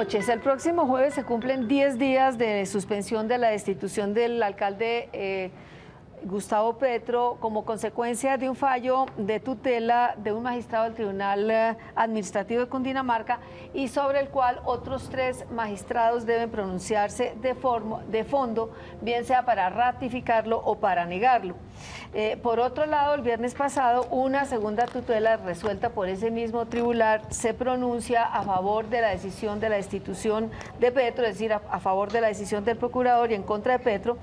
noches. El próximo jueves se cumplen 10 días de suspensión de la destitución del alcalde Gustavo Petro como consecuencia de un fallo de tutela de un magistrado del Tribunal Administrativo de Cundinamarca y sobre el cual otros 3 magistrados deben pronunciarse de fondo, bien sea para ratificarlo o para negarlo. Por otro lado, el viernes pasado, una segunda tutela resuelta por ese mismo tribunal se pronuncia a favor de la decisión de la destitución de Petro, es decir, a favor de la decisión del procurador y en contra de Petro,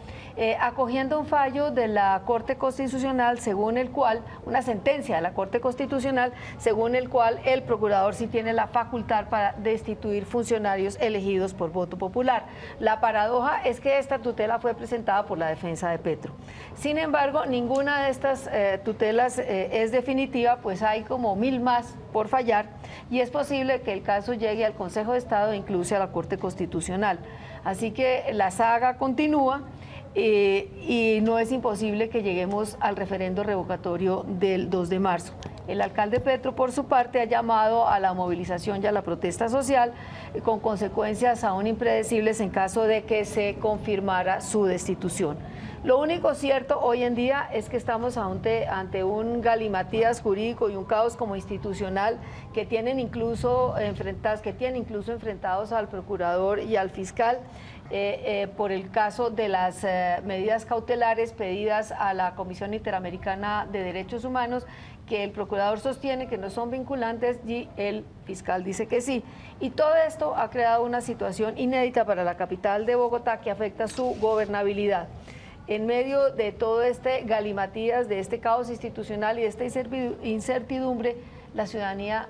acogiendo un fallo de la Corte Constitucional, según el cual, una sentencia de la Corte Constitucional, según el cual el procurador sí tiene la facultad para destituir funcionarios elegidos por voto popular. La paradoja es que esta tutela fue presentada por la defensa de Petro. Sin embargo, ninguna de estas tutelas es definitiva, pues hay como 1000 más por fallar y es posible que el caso llegue al Consejo de Estado e incluso a la Corte Constitucional. Así que la saga continúa. Y no es imposible que lleguemos al referendo revocatorio del 2 de marzo. El alcalde Petro, por su parte, ha llamado a la movilización y a la protesta social con consecuencias aún impredecibles en caso de que se confirmara su destitución. Lo único cierto hoy en día es que estamos ante un galimatías jurídico y un caos como institucional que tienen incluso enfrentados al procurador y al fiscal por el caso de las medidas cautelares pedidas a la Comisión Interamericana de Derechos Humanos, que el procurador sostiene que no son vinculantes y el fiscal dice que sí. Y todo esto ha creado una situación inédita para la capital de Bogotá que afecta su gobernabilidad. En medio de todo este galimatías, de este caos institucional y de esta incertidumbre, la ciudadanía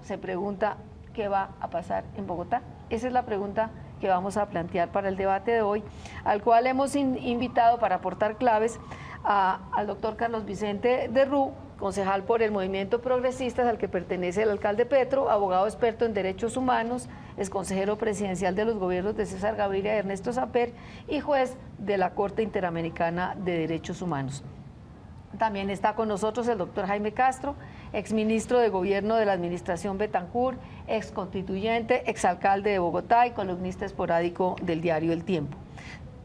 se pregunta qué va a pasar en Bogotá. Esa es la pregunta que vamos a plantear para el debate de hoy, al cual hemos invitado para aportar claves al doctor Carlos Vicente Derrú, concejal por el Movimiento Progresistas al que pertenece el alcalde Petro, abogado experto en derechos humanos, es consejero presidencial de los gobiernos de César Gaviria y Ernesto Samper y juez de la Corte Interamericana de Derechos Humanos. También está con nosotros el doctor Jaime Castro, exministro de Gobierno de la Administración Betancur, exconstituyente, exalcalde de Bogotá y columnista esporádico del diario El Tiempo.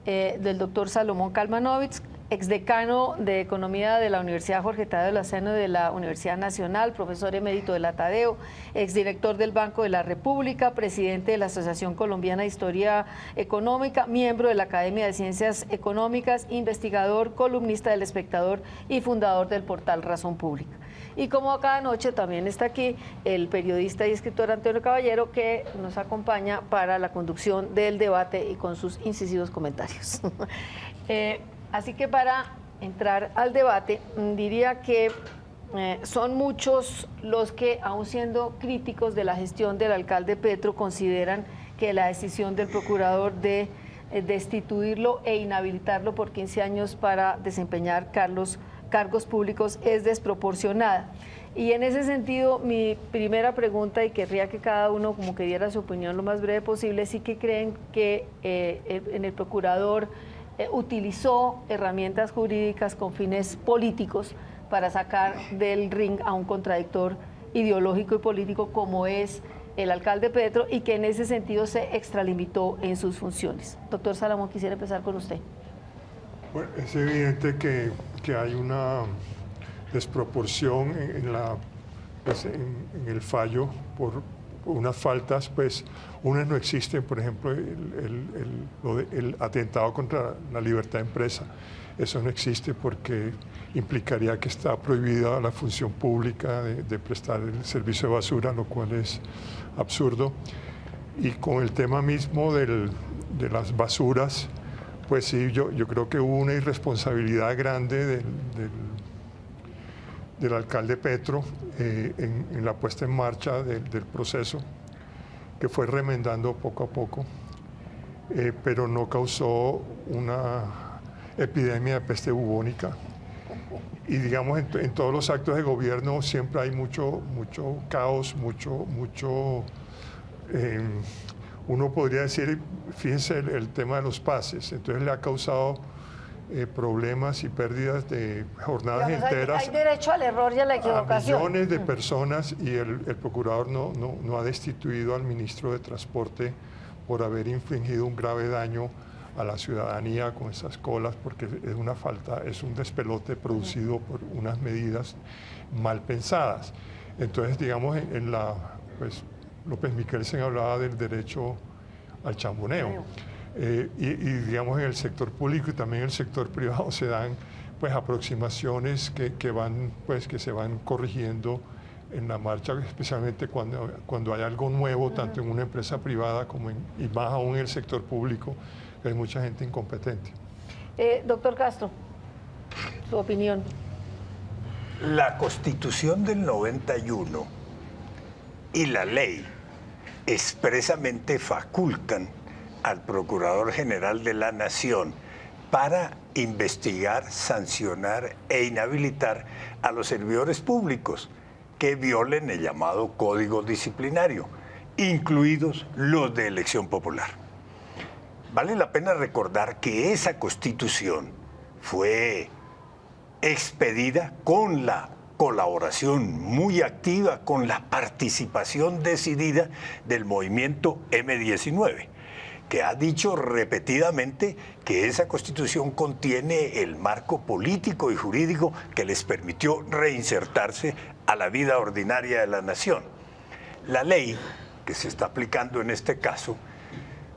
Del doctor Salomón Kalmanovitz, exdecano de Economía de la Universidad Jorge Tadeo Lozano de la Universidad Nacional, profesor emérito de la Tadeo, exdirector del Banco de la República, presidente de la Asociación Colombiana de Historia Económica, miembro de la Academia de Ciencias Económicas, investigador, columnista del Espectador y fundador del portal Razón Pública. Y como cada noche también está aquí el periodista y escritor Antonio Caballero, que nos acompaña para la conducción del debate y con sus incisivos comentarios. Así que para entrar al debate, diría que son muchos los que, aun siendo críticos de la gestión del alcalde Petro, consideran que la decisión del procurador de destituirlo e inhabilitarlo por 15 años para desempeñar cargos públicos es desproporcionada. Y en ese sentido, mi primera pregunta, y querría que cada uno como que diera su opinión lo más breve posible, sí que creen que en el procurador utilizó herramientas jurídicas con fines políticos para sacar del ring a un contradictor ideológico y político como es el alcalde Petro y que en ese sentido se extralimitó en sus funciones. Doctor Salomón, quisiera empezar con usted. Bueno, es evidente que hay una desproporción en el fallo por unas faltas, pues unas no existen, por ejemplo, el atentado contra la libertad de empresa. Eso no existe porque implicaría que está prohibida la función pública de prestar el servicio de basura, lo cual es absurdo. Y con el tema mismo de las basuras, pues sí, yo creo que hubo una irresponsabilidad grande del alcalde Petro en la puesta en marcha del proceso, que fue remendando poco a poco, pero no causó una epidemia de peste bubónica. Y digamos, en todos los actos de gobierno siempre hay mucho caos, uno podría decir, fíjense el tema de los pases, entonces le ha causado problemas y pérdidas de jornadas enteras. Hay derecho al error y a la equivocación. A millones de personas, y el procurador no ha destituido al ministro de Transporte por haber infligido un grave daño a la ciudadanía con esas colas, porque es una falta, es un despelote producido por unas medidas mal pensadas. Entonces, digamos, pues López Miquelsen hablaba del derecho al chamboneo. Y digamos, en el sector público y también en el sector privado se dan pues aproximaciones que se van corrigiendo en la marcha, especialmente cuando hay algo nuevo, tanto en una empresa privada como y más aún en el sector público, hay mucha gente incompetente. Doctor Castro, su opinión. La Constitución del 91 y la ley expresamente facultan al Procurador General de la Nación para investigar, sancionar e inhabilitar a los servidores públicos que violen el llamado Código Disciplinario, incluidos los de elección popular. Vale la pena recordar que esa Constitución fue expedida con la colaboración muy activa, con la participación decidida del movimiento M19, que ha dicho repetidamente que esa Constitución contiene el marco político y jurídico que les permitió reinsertarse a la vida ordinaria de la nación. La ley que se está aplicando en este caso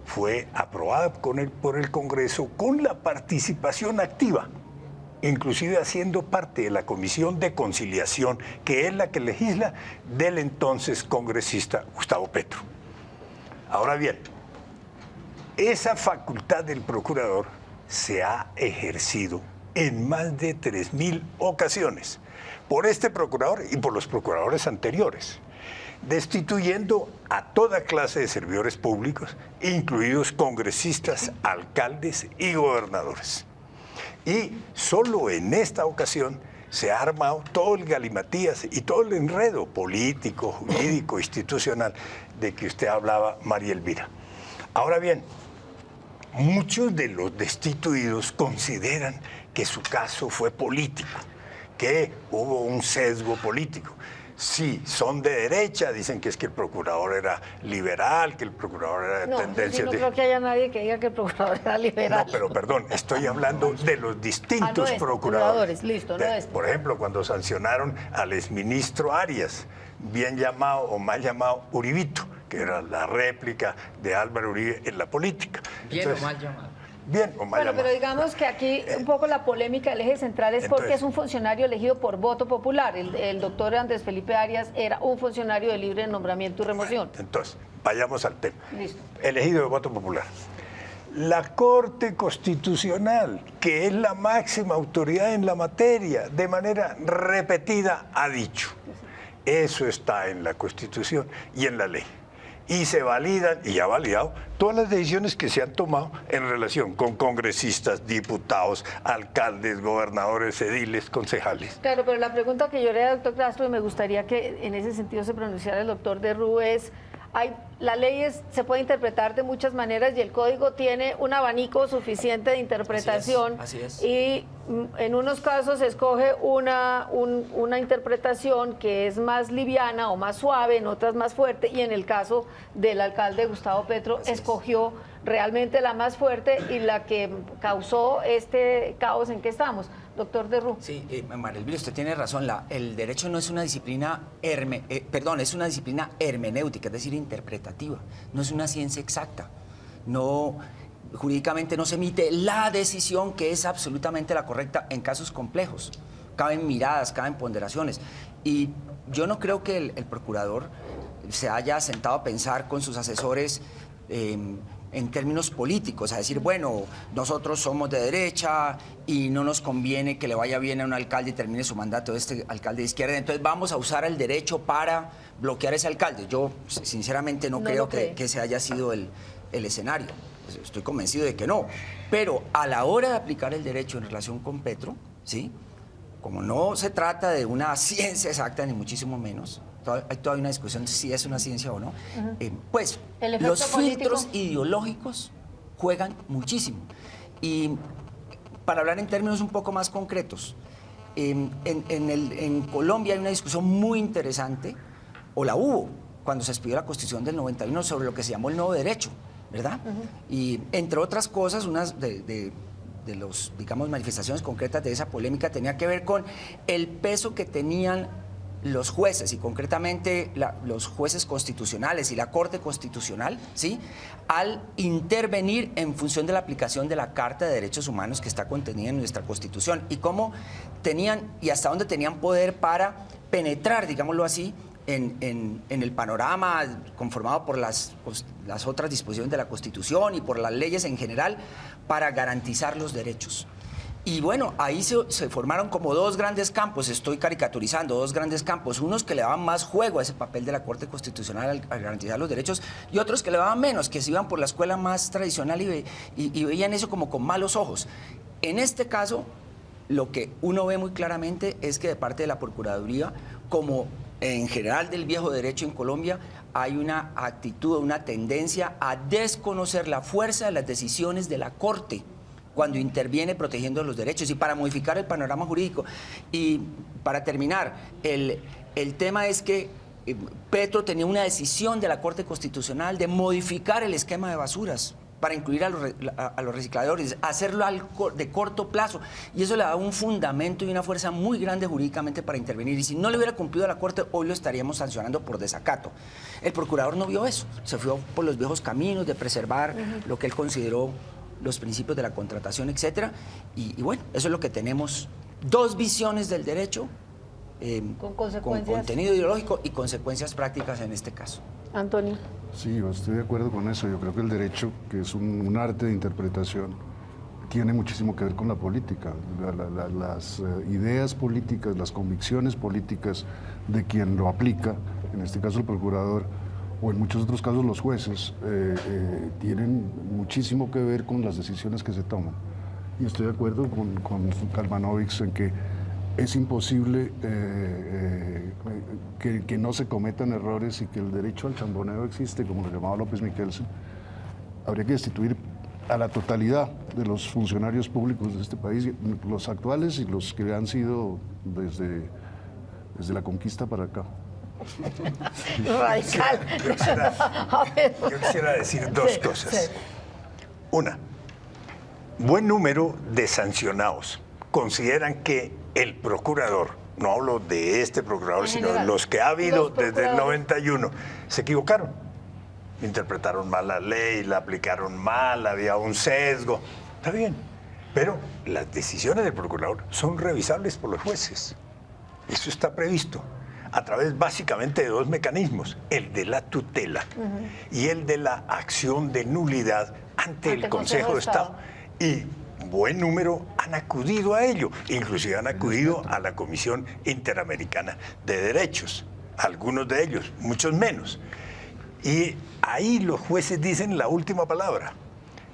fue aprobada por el Congreso con la participación activa, inclusive haciendo parte de la Comisión de Conciliación, que es la que legisla, del entonces congresista Gustavo Petro. Ahora bien, esa facultad del procurador se ha ejercido en más de 3.000 ocasiones por este procurador y por los procuradores anteriores, destituyendo a toda clase de servidores públicos, incluidos congresistas, alcaldes y gobernadores. Y solo en esta ocasión se ha armado todo el galimatías y todo el enredo político, jurídico, institucional de que usted hablaba, María Elvira. Ahora bien, muchos de los destituidos consideran que su caso fue político, que hubo un sesgo político. Si son de derecha, dicen que es que el procurador era liberal, que el procurador era de tendencias... No creo que haya nadie que diga que el procurador era liberal. No, pero perdón, estoy hablando de los distintos procuradores. Listo, Por ejemplo, cuando sancionaron al exministro Arias, bien llamado o mal llamado Uribito, que era la réplica de Álvaro Uribe en la política. Bien o mal llamado. Bien o mal llamado. Pero digamos que aquí un poco la polémica del eje central es porque es un funcionario elegido por voto popular. El doctor Andrés Felipe Arias era un funcionario de libre nombramiento y remoción. Entonces, vayamos al tema. Listo. Elegido de voto popular. La Corte Constitucional, que es la máxima autoridad en la materia, de manera repetida ha dicho: eso está en la Constitución y en la ley. Y se validan, y ha validado, todas las decisiones que se han tomado en relación con congresistas, diputados, alcaldes, gobernadores, ediles, concejales. Claro, pero la pregunta que yo le haría al doctor Castro, y me gustaría que en ese sentido se pronunciara el doctor de Rú, es: la ley se puede interpretar de muchas maneras y el código tiene un abanico suficiente de interpretación. Así es. Y en unos casos se escoge una interpretación que es más liviana o más suave, en otras más fuerte, y en el caso del alcalde Gustavo Petro escogió realmente la más fuerte y la que causó este caos en que estamos. Doctor de Rú. Sí, María Elvira, usted tiene razón. El derecho no es una disciplina, es una disciplina hermenéutica, es decir, interpretativa. No es una ciencia exacta. No, jurídicamente no se emite la decisión que es absolutamente la correcta en casos complejos. Caben miradas, caben ponderaciones. Y yo no creo que el procurador se haya sentado a pensar con sus asesores en términos políticos, a decir, bueno, nosotros somos de derecha y no nos conviene que le vaya bien a un alcalde y termine su mandato este alcalde de izquierda, entonces vamos a usar el derecho para bloquear a ese alcalde. Yo sinceramente no creo que ese haya sido el escenario. Estoy convencido de que no. Pero a la hora de aplicar el derecho en relación con Petro, ¿sí? Como no se trata de una ciencia exacta, ni muchísimo menos, hay todavía una discusión si es una ciencia o no, pues los filtros ideológicos juegan muchísimo. Y para hablar en términos un poco más concretos, en Colombia hay una discusión muy interesante, o la hubo, cuando se expidió la Constitución del 91 sobre lo que se llamó el nuevo derecho, ¿verdad? Y entre otras cosas, unas de los, digamos, manifestaciones concretas de esa polémica tenía que ver con el peso que tenían los jueces, y concretamente los jueces constitucionales y la Corte Constitucional, ¿sí?, al intervenir en función de la aplicación de la Carta de Derechos Humanos que está contenida en nuestra Constitución, y cómo tenían y hasta dónde tenían poder para penetrar, digámoslo así, en el panorama conformado por las otras disposiciones de la Constitución y por las leyes en general para garantizar los derechos. Y bueno, ahí se formaron como dos grandes campos, estoy caricaturizando, dos grandes campos, unos que le daban más juego a ese papel de la Corte Constitucional al garantizar los derechos, y otros que le daban menos, que se iban por la escuela más tradicional y veían eso como con malos ojos. En este caso, lo que uno ve muy claramente es que de parte de la Procuraduría, como en general del viejo derecho en Colombia, hay una actitud, una tendencia a desconocer la fuerza de las decisiones de la Corte cuando interviene protegiendo los derechos y para modificar el panorama jurídico. Y para terminar, el tema es que Petro tenía una decisión de la Corte Constitucional de modificar el esquema de basuras para incluir a los recicladores, hacerlo de corto plazo, y eso le da un fundamento y una fuerza muy grande jurídicamente para intervenir, y si no le hubiera cumplido a la Corte, hoy lo estaríamos sancionando por desacato. El procurador no vio eso, se fue por los viejos caminos de preservar lo que él consideró los principios de la contratación, etcétera, y bueno, eso es lo que tenemos, dos visiones del derecho, con contenido ideológico y consecuencias prácticas en este caso. Antonio. Sí, yo estoy de acuerdo con eso. Yo creo que el derecho, que es un arte de interpretación, tiene muchísimo que ver con la política. Las ideas políticas, las convicciones políticas de quien lo aplica, en este caso el procurador, o en muchos otros casos los jueces, tienen muchísimo que ver con las decisiones que se toman. Y estoy de acuerdo con Kalmanovic en que es imposible que no se cometan errores y que el derecho al chamboneo existe, como lo llamaba López Michelsen. Habría que destituir a la totalidad de los funcionarios públicos de este país, los actuales y los que han sido desde la conquista para acá. Radical. Yo quisiera decir dos cosas. Una, buen número de sancionados consideran que el procurador, no hablo de este procurador, sino de los que ha habido desde el 91, se equivocaron. Interpretaron mal la ley, la aplicaron mal, había un sesgo. Está bien, pero las decisiones del procurador son revisables por los jueces. Eso está previsto a través básicamente de dos mecanismos, el de la tutela y el de la acción de nulidad ante el Consejo de Estado. Y buen número han acudido a ello, inclusive han acudido a la Comisión Interamericana de Derechos, algunos de ellos, muchos menos. Y ahí los jueces dicen la última palabra,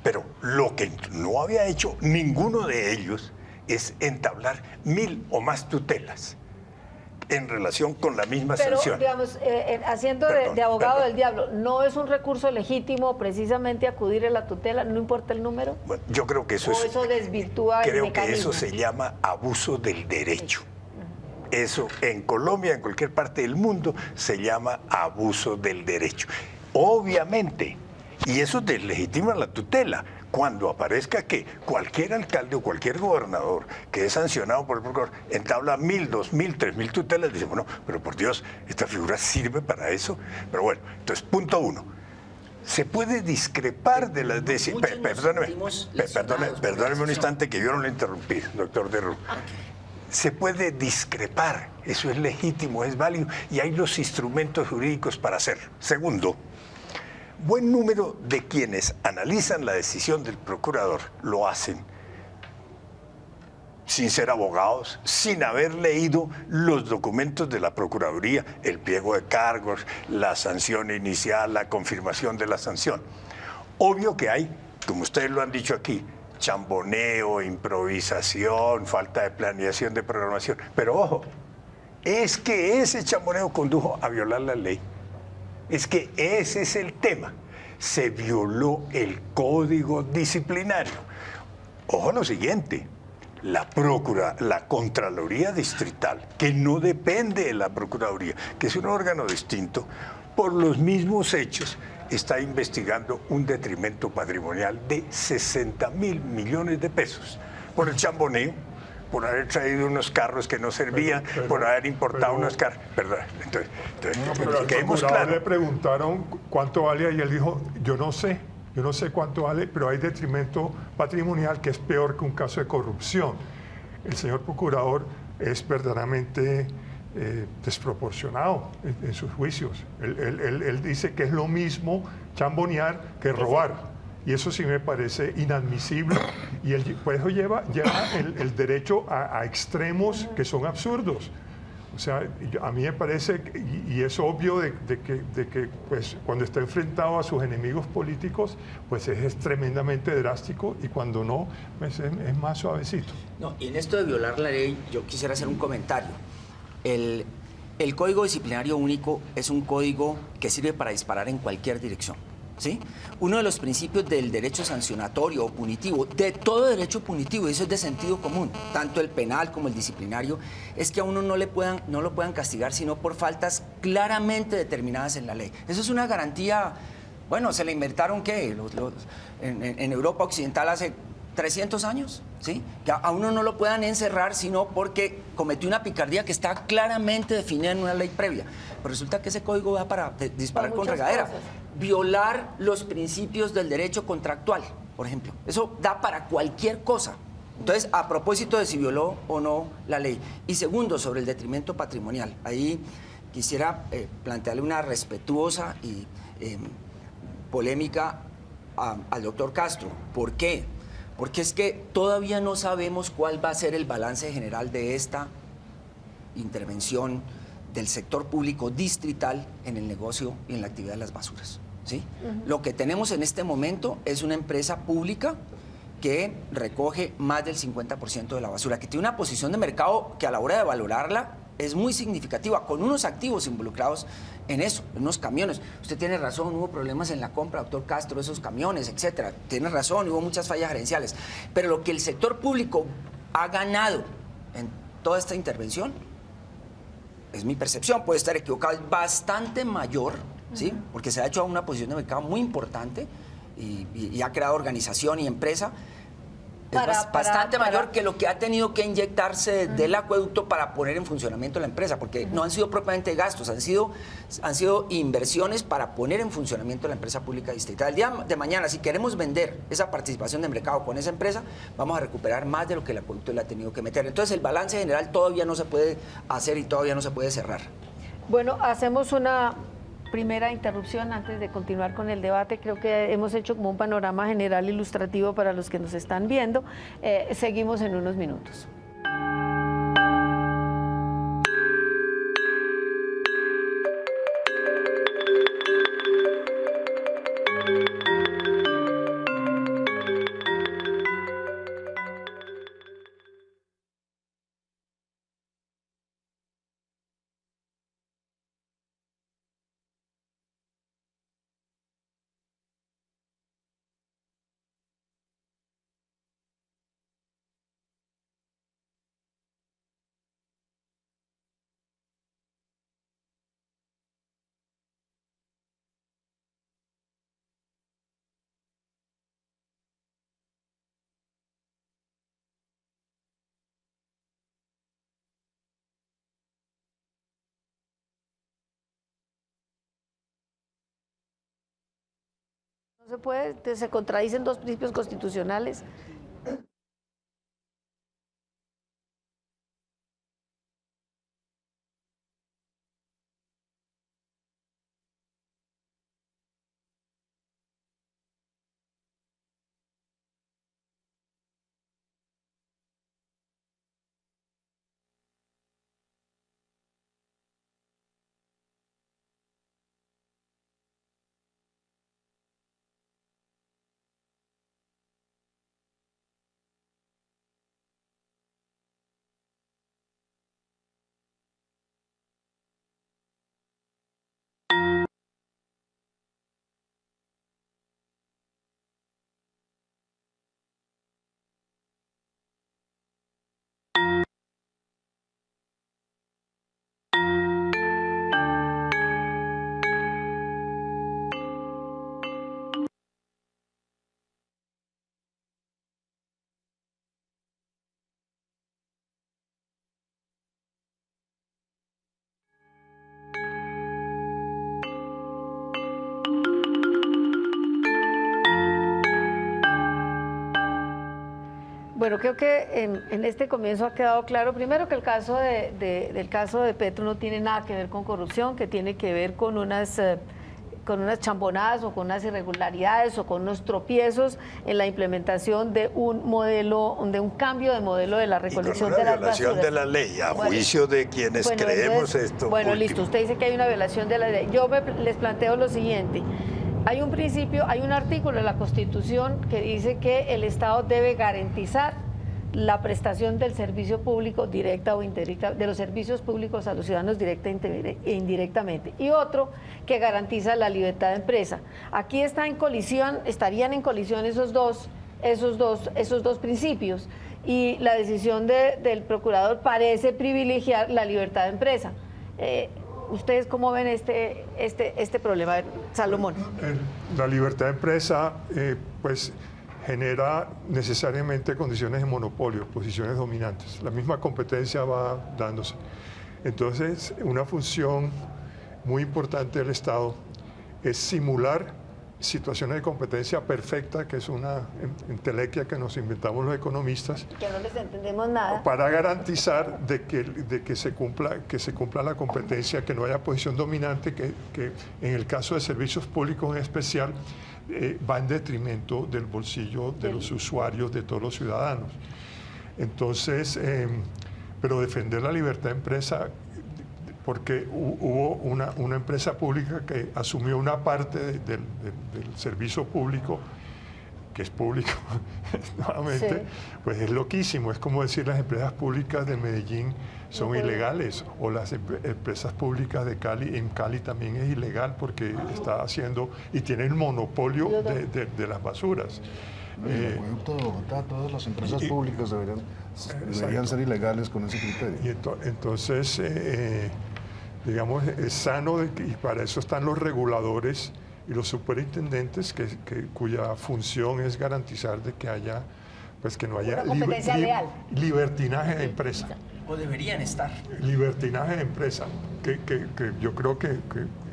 pero lo que no había hecho ninguno de ellos es entablar 1000 o más tutelas en relación con la misma sanción. Pero, digamos, haciendo de abogado del diablo, ¿no es un recurso legítimo precisamente acudir a la tutela, no importa el número? Bueno, yo creo que eso eso desvirtúa el mecanismo. Creo que eso se llama abuso del derecho. Eso en Colombia, en cualquier parte del mundo, se llama abuso del derecho. Obviamente, y eso deslegitima la tutela. Cuando aparezca que cualquier alcalde o cualquier gobernador que es sancionado por el procurador entabla 1000, 2000, 3000 tutelas, dice, bueno, pero por Dios, esta figura sirve para eso. Pero bueno, entonces, punto uno. Se puede discrepar de las decisiones. Perdóneme un instante que yo no le interrumpí, doctor Derru. Se puede discrepar, eso es legítimo, es válido, y hay los instrumentos jurídicos para hacerlo. Segundo, buen número de quienes analizan la decisión del procurador lo hacen sin ser abogados, sin haber leído los documentos de la Procuraduría, el pliego de cargos, la sanción inicial, la confirmación de la sanción. Obvio que hay, como ustedes lo han dicho aquí, chamboneo, improvisación, falta de planeación, de programación, pero ojo, es que ese chamboneo condujo a violar la ley. Es que ese es el tema. Se violó el código disciplinario. Ojo lo siguiente, la Contraloría Distrital, que no depende de la Procuraduría, que es un órgano distinto, por los mismos hechos, está investigando un detrimento patrimonial de 60.000 millones de pesos por el chamboneo, por haber traído unos carros que no servían, por haber importado unos carros. Perdón, entonces pero al quedemos procurador le claros. preguntaron cuánto valía y él dijo, yo no sé cuánto vale, pero hay detrimento patrimonial que es peor que un caso de corrupción. El señor procurador es verdaderamente desproporcionado en sus juicios. Él dice que es lo mismo chambonear que robar. Y eso sí me parece inadmisible. Y por eso lleva el derecho a extremos que son absurdos. O sea, a mí me parece, y es obvio de que pues, cuando está enfrentado a sus enemigos políticos, pues es tremendamente drástico, y cuando no, pues es más suavecito. No, y en esto de violar la ley, yo quisiera hacer un comentario. El Código Disciplinario Único es un código que sirve para disparar en cualquier dirección, ¿sí? Uno de los principios del derecho sancionatorio o punitivo, de todo derecho punitivo, y eso es de sentido común, tanto el penal como el disciplinario, es que a uno no lo puedan castigar sino por faltas claramente determinadas en la ley. Eso es una garantía, bueno, se la inventaron, ¿qué? En Europa Occidental hace 300 años, ¿sí? Que a uno no lo puedan encerrar sino porque cometió una picardía que está claramente definida en una ley previa. Pero resulta que ese código va para disparar con regadera. Cosas. Violar los principios del derecho contractual, por ejemplo. Eso da para cualquier cosa. Entonces, a propósito de si violó o no la ley. Y segundo, sobre el detrimento patrimonial. Ahí quisiera plantearle una respetuosa y polémica al doctor Castro. ¿Por qué? Porque es que todavía no sabemos cuál va a ser el balance general de esta intervención del sector público distrital en el negocio y en la actividad de las basuras, ¿sí? Lo que tenemos en este momento es una empresa pública que recoge más del 50% de la basura, que tiene una posición de mercado que a la hora de valorarla es muy significativa, con unos activos involucrados en eso, en unos camiones. Usted tiene razón, hubo problemas en la compra, doctor Castro, de esos camiones, etcétera. Tiene razón, hubo muchas fallas gerenciales. Pero lo que el sector público ha ganado en toda esta intervención, es mi percepción, puede estar equivocado, es bastante mayor, ¿sí? Porque se ha hecho a una posición de mercado muy importante y ha creado organización y empresa. Bastante mayor que lo que ha tenido que inyectarse del acueducto para poner en funcionamiento la empresa, porque no han sido propiamente gastos, han sido inversiones para poner en funcionamiento la empresa pública distrital. El día de mañana, si queremos vender esa participación de mercado con esa empresa, vamos a recuperar más de lo que el acueducto le ha tenido que meter. Entonces, el balance general todavía no se puede hacer y todavía no se puede cerrar. Bueno, hacemos una primera interrupción antes de continuar con el debate. Creo que hemos hecho como un panorama general ilustrativo para los que nos están viendo. Seguimos en unos minutos. No se puede, se contradicen dos principios constitucionales. Bueno, creo que en este comienzo ha quedado claro, primero, que el caso del caso de Petro no tiene nada que ver con corrupción, que tiene que ver con unas chambonadas o con unas irregularidades o con unos tropiezos en la implementación de un modelo, de un cambio de modelo de la recolección de las basuras. Violación de la ley, a juicio de quienes creemos esto. Bueno, listo, usted dice que hay una violación de la ley. Yo les planteo lo siguiente. Hay un principio, hay un artículo de la Constitución que dice que el Estado debe garantizar la prestación del servicio público directa o indirecta, de los servicios públicos a los ciudadanos directa e indirectamente, y otro que garantiza la libertad de empresa. Aquí estarían en colisión esos dos principios, y la decisión del procurador parece privilegiar la libertad de empresa. ¿Ustedes cómo ven este problema, Salomón? La libertad de empresa, pues, genera necesariamente condiciones de monopolio, posiciones dominantes. La misma competencia va dándose. Entonces, una función muy importante del Estado es simular situaciones de competencia perfecta, que es una entelequia que nos inventamos los economistas, que no les entendemos nada, para garantizar de que se cumpla la competencia, que no haya posición dominante, que en el caso de servicios públicos en especial va en detrimento del bolsillo de los usuarios, de todos los ciudadanos. Entonces, pero defender la libertad de empresa, porque hubo una empresa pública que asumió una parte del servicio público, que es público nuevamente, sí, pues es loquísimo. Es como decir las empresas públicas de Medellín son ilegales, o las empresas públicas de Cali, en Cali también es ilegal porque está haciendo y tiene el monopolio de las basuras. El acueducto de Bogotá, todas las empresas públicas deberían ser ilegales con ese criterio. Y entonces, digamos, es sano, y para eso están los reguladores y los superintendentes, cuya función es garantizar de que haya, pues, que no haya libertinaje de empresa. O deberían estar. Libertinaje de empresa, que yo creo que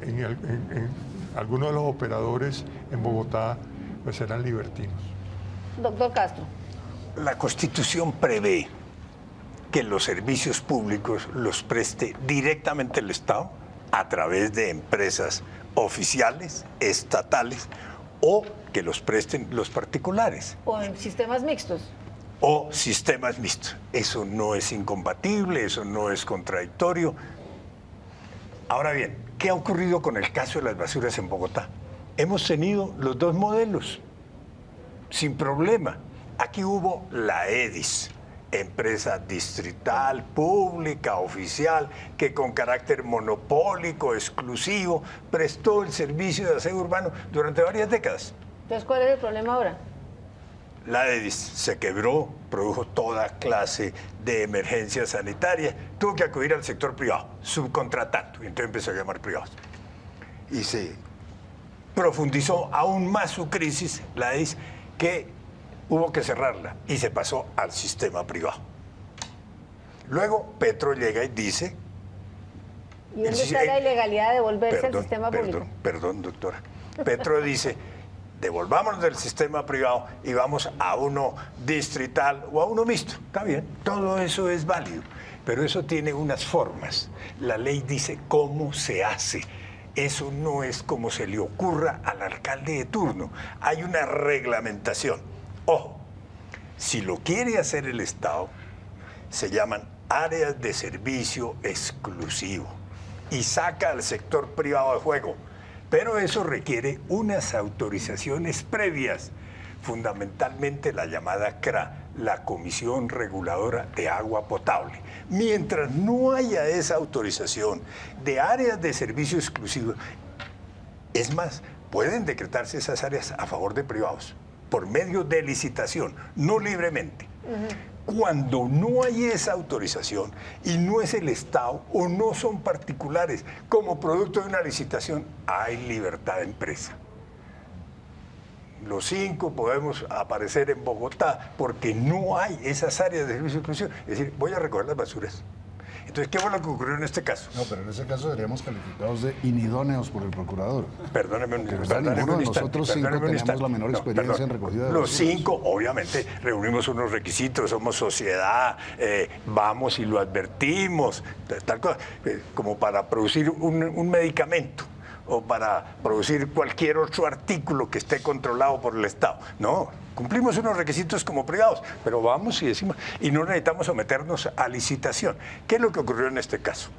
en algunos de los operadores en Bogotá pues eran libertinos. Doctor Castro. La Constitución prevé que los servicios públicos los preste directamente el Estado a través de empresas oficiales, estatales, o que los presten los particulares. O en sistemas mixtos. O sistemas mixtos. Eso no es incompatible, eso no es contradictorio. Ahora bien, ¿qué ha ocurrido con el caso de las basuras en Bogotá? Hemos tenido los dos modelos, sin problema. Aquí hubo la EDIS, empresa distrital, pública, oficial, que con carácter monopólico, exclusivo, prestó el servicio de aseo urbano durante varias décadas. Entonces, ¿cuál es el problema ahora? La EDIS se quebró, produjo toda clase de emergencias sanitarias, tuvo que acudir al sector privado, subcontratando, y entonces empezó a llamar privados. Y se profundizó aún más su crisis, la EDIS, que hubo que cerrarla y se pasó al sistema privado. Luego Petro llega y dice... ¿Y dónde está la ilegalidad de volverse al sistema público? Perdón, doctora. Petro dice... devolvámonos del sistema privado y vamos a uno distrital o a uno mixto. Está bien, todo eso es válido, pero eso tiene unas formas. La ley dice cómo se hace. Eso no es como se le ocurra al alcalde de turno. Hay una reglamentación. Ojo, si lo quiere hacer el Estado, se llaman áreas de servicio exclusivo y saca al sector privado de juego. Pero eso requiere unas autorizaciones previas, fundamentalmente la llamada CRA, la Comisión Reguladora de Agua Potable. Mientras no haya esa autorización de áreas de servicio exclusivo, es más, pueden decretarse esas áreas a favor de privados, por medio de licitación, no libremente. Cuando no hay esa autorización y no es el Estado o no son particulares como producto de una licitación, hay libertad de empresa. Los 5 podemos aparecer en Bogotá porque no hay esas áreas de servicio exclusivo. Es decir, voy a recoger las basuras Entonces, ¿qué fue lo que ocurrió en este caso? No, pero en ese caso seríamos calificados de inidóneos por el procurador. Perdóneme un ninguno de nosotros 5 tenemos la menor experiencia en recogida de Los basuras. 5, obviamente, reunimos unos requisitos, somos sociedad, vamos y lo advertimos, tal cosa, como para producir un medicamento o para producir cualquier otro artículo que esté controlado por el Estado. No, cumplimos unos requisitos como privados, pero vamos y decimos, y no necesitamos someternos a licitación. ¿Qué es lo que ocurrió en este caso?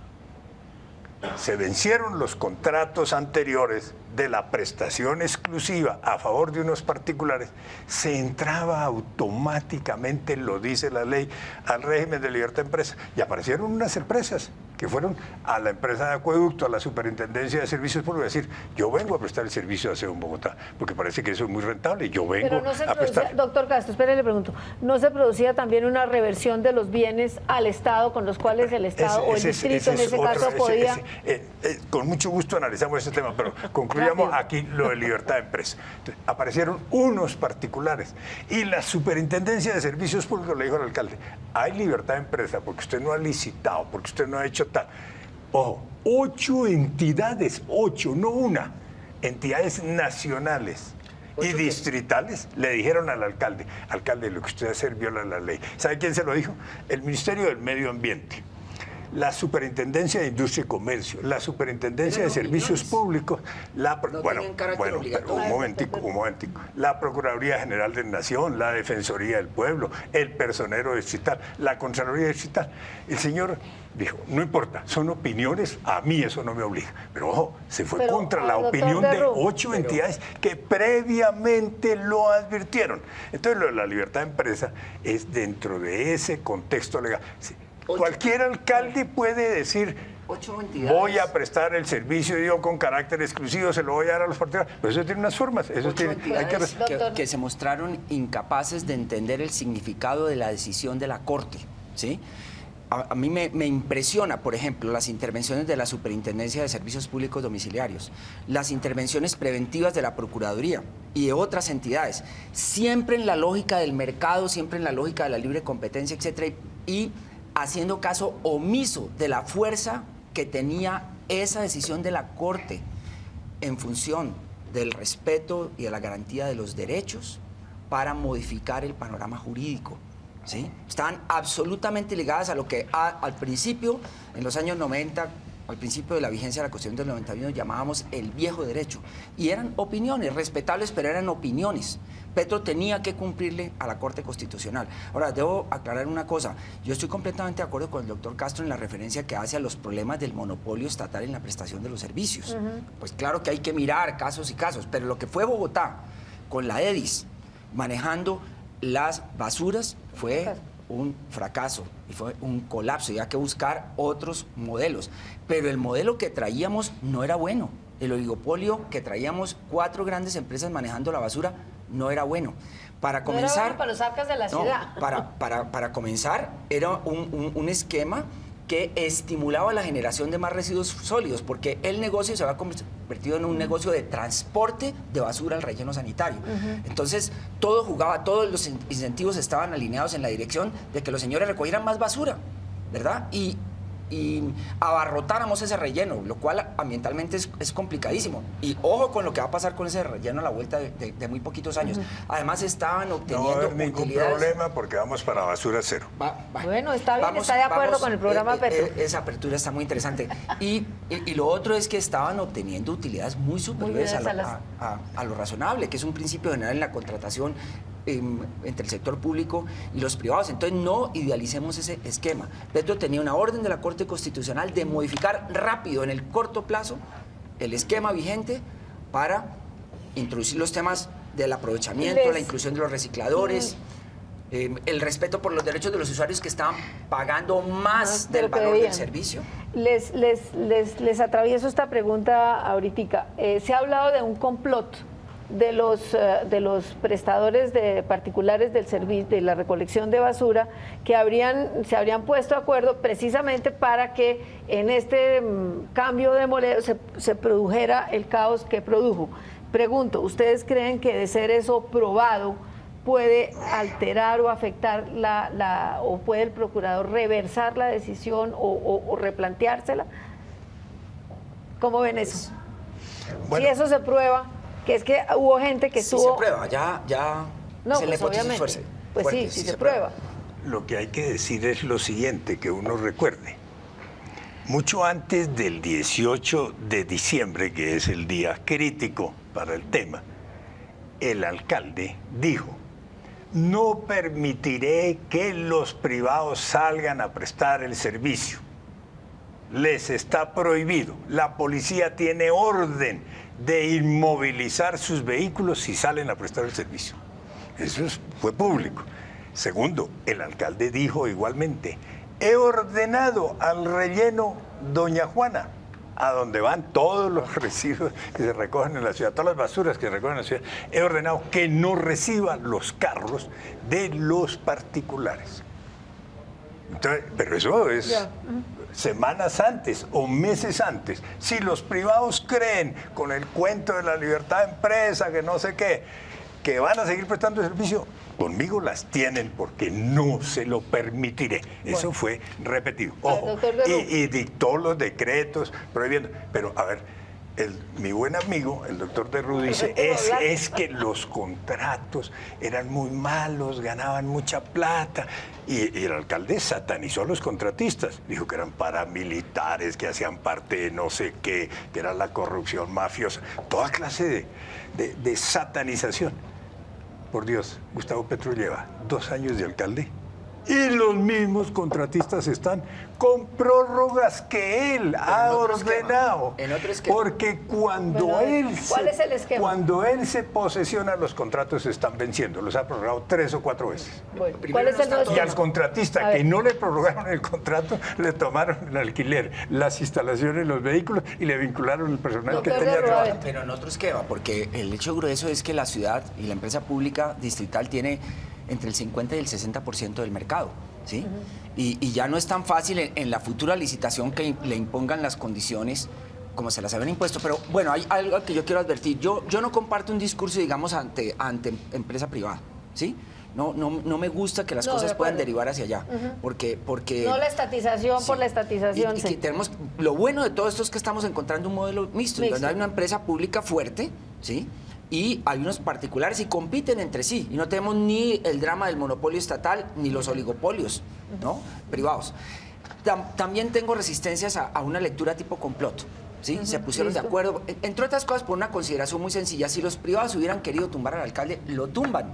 Se vencieron los contratos anteriores de la prestación exclusiva a favor de unos particulares, se entraba automáticamente, lo dice la ley, al régimen de libertad de empresa. Y aparecieron unas empresas que fueron a la empresa de acueducto, a la Superintendencia de Servicios Públicos, a decir, yo vengo a prestar el servicio de aseo en Bogotá, porque parece que eso es muy rentable, yo vengo Pero no se a producía, prestar. doctor Castro, espere, le pregunto, ¿no se producía también una reversión de los bienes al Estado con los cuales el Estado o el distrito en ese caso podía? Con mucho gusto analizamos ese tema, pero concluyamos aquí lo de libertad de empresa. Entonces, aparecieron unos particulares y la Superintendencia de Servicios Públicos le dijo al alcalde, hay libertad de empresa porque usted no ha licitado, porque usted no ha hecho tal. Ojo, 8 entidades, 8, no una, entidades nacionales y distritales le dijeron al alcalde, alcalde, lo que usted hace viola la ley. ¿Sabe quién se lo dijo? El Ministerio del Medio Ambiente, la Superintendencia de Industria y Comercio, la Superintendencia de Servicios Públicos, un momentico, la Procuraduría General de Nación, la Defensoría del Pueblo, el Personero Distrital, la Contraloría Distrital. El señor dijo, no importa, son opiniones, a mí eso no me obliga. Pero ojo, se fue contra la opinión de 8 entidades que previamente lo advirtieron. Entonces, lo de la libertad de empresa es dentro de ese contexto legal. Cualquier alcalde puede decir, voy a prestar el servicio yo con carácter exclusivo, se lo voy a dar a los particulares. Pero eso tiene unas formas. Eso tiene, hay que se mostraron incapaces de entender el significado de la decisión de la Corte, ¿sí? A mí me impresiona, por ejemplo, las intervenciones de la Superintendencia de Servicios Públicos Domiciliarios, las intervenciones preventivas de la Procuraduría y de otras entidades, siempre en la lógica del mercado, siempre en la lógica de la libre competencia, etcétera, y haciendo caso omiso de la fuerza que tenía esa decisión de la Corte en función del respeto y de la garantía de los derechos para modificar el panorama jurídico. ¿Sí? Estaban absolutamente ligadas a lo que al principio, en los años 90, al principio de la vigencia de la Constitución del 91, llamábamos el viejo derecho. Y eran opiniones respetables, pero eran opiniones. Petro tenía que cumplirle a la Corte Constitucional. Ahora, debo aclarar una cosa. Yo estoy completamente de acuerdo con el doctor Castro en la referencia que hace a los problemas del monopolio estatal en la prestación de los servicios. Pues claro que hay que mirar casos y casos, pero lo que fue Bogotá con la EDIS manejando las basuras fue un fracaso y fue un colapso, y hay que buscar otros modelos. Pero el modelo que traíamos no era bueno. El oligopolio que traíamos 4 grandes empresas manejando la basura no era bueno. Para comenzar, no era bueno para los arcas de la ciudad. Para comenzar, era un esquema que estimulaba la generación de más residuos sólidos, porque el negocio se había convertido en un negocio de transporte de basura al relleno sanitario. Entonces, todo jugaba, todos los incentivos estaban alineados en la dirección de que los señores recogieran más basura, ¿verdad? Y abarrotáramos ese relleno, lo cual ambientalmente es complicadísimo. Y ojo con lo que va a pasar con ese relleno a la vuelta de muy poquitos años. Además, estaban obteniendo no va a haber ningún problema porque vamos para basura cero. Bueno, está bien, está de acuerdo con el programa Petro. Esa apertura está muy interesante. Y lo otro es que estaban obteniendo utilidades muy superiores a lo razonable, que es un principio general en la contratación entre el sector público y los privados. Entonces no idealicemos ese esquema. Petro tenía una orden de la Corte Constitucional de modificar rápido, en el corto plazo, el esquema vigente para introducir los temas del aprovechamiento, la inclusión de los recicladores, el respeto por los derechos de los usuarios que estaban pagando más del valor del servicio. Les atravieso esta pregunta ahorita. Se ha hablado de un complot de los prestadores de particulares del servicio de la recolección de basura que se habrían puesto de acuerdo precisamente para que en este cambio de modelo se produjera el caos que produjo. Pregunto, ¿ustedes creen que de ser eso probado puede alterar o afectar o puede el procurador reversar la decisión o replanteársela? ¿Cómo ven eso? Bueno. Si eso se prueba, que es que hubo gente que Si estuvo... se prueba, ya No, es el pues hipótesis obviamente. Pues fuerte, sí, si se prueba. Lo que hay que decir es lo siguiente, que uno recuerde. Mucho antes del 18 de diciembre, que es el día crítico para el tema, el alcalde dijo: no permitiré que los privados salgan a prestar el servicio. Les está prohibido. La policía tiene orden de inmovilizar sus vehículos si salen a prestar el servicio. Eso fue público. Segundo, el alcalde dijo igualmente: he ordenado al relleno Doña Juana, a donde van todos los residuos que se recogen en la ciudad, todas las basuras que se recogen en la ciudad, he ordenado que no reciban los carros de los particulares. Entonces, pero eso es semanas antes o meses antes. Si los privados creen con el cuento de la libertad de empresa, que no sé qué, que van a seguir prestando servicio, conmigo las tienen porque no se lo permitiré. Eso fue repetido. Ojo, y dictó los decretos prohibiendo. Pero, a ver, mi buen amigo, el doctor Derru, dice, es que los contratos eran muy malos, ganaban mucha plata. Y el alcalde satanizó a los contratistas. Dijo que eran paramilitares, que hacían parte de no sé qué, que era la corrupción mafiosa. Toda clase de satanización. Por Dios, Gustavo Petro lleva 2 años de alcalde y los mismos contratistas están con prórrogas que él ha ordenado. En otro esquema. Porque cuando ¿cuál es el esquema? Cuando él se posesiona, los contratos se están venciendo. Los ha prorrogado 3 o 4 veces. Bueno, Primero ¿cuál es no el está nuestro? Y al contratista que no le prorrogaron el contrato, le tomaron el alquiler, las instalaciones, los vehículos y le vincularon el personal que Doctor tenía Derru, trabajando. Pero en otro esquema, porque el hecho grueso es que la ciudad y la empresa pública distrital tiene entre el 50 y el 60% del mercado, ¿sí? Y ya no es tan fácil en la futura licitación que le impongan las condiciones como se las habían impuesto. Pero bueno, hay algo que yo quiero advertir. Yo no comparto un discurso, digamos, ante empresa privada, ¿sí? No me gusta que las cosas puedan derivar hacia allá, porque No la estatización por la estatización. y que tenemos, lo bueno de todo esto es que estamos encontrando un modelo mixto, donde hay una empresa pública fuerte, ¿sí? Y hay unos particulares y compiten entre sí. Y no tenemos ni el drama del monopolio estatal ni los oligopolios, ¿no? Privados. También tengo resistencias a una lectura tipo complot. ¿Sí? Se pusieron de acuerdo, entre otras cosas por una consideración muy sencilla. Si los privados hubieran querido tumbar al alcalde, lo tumban,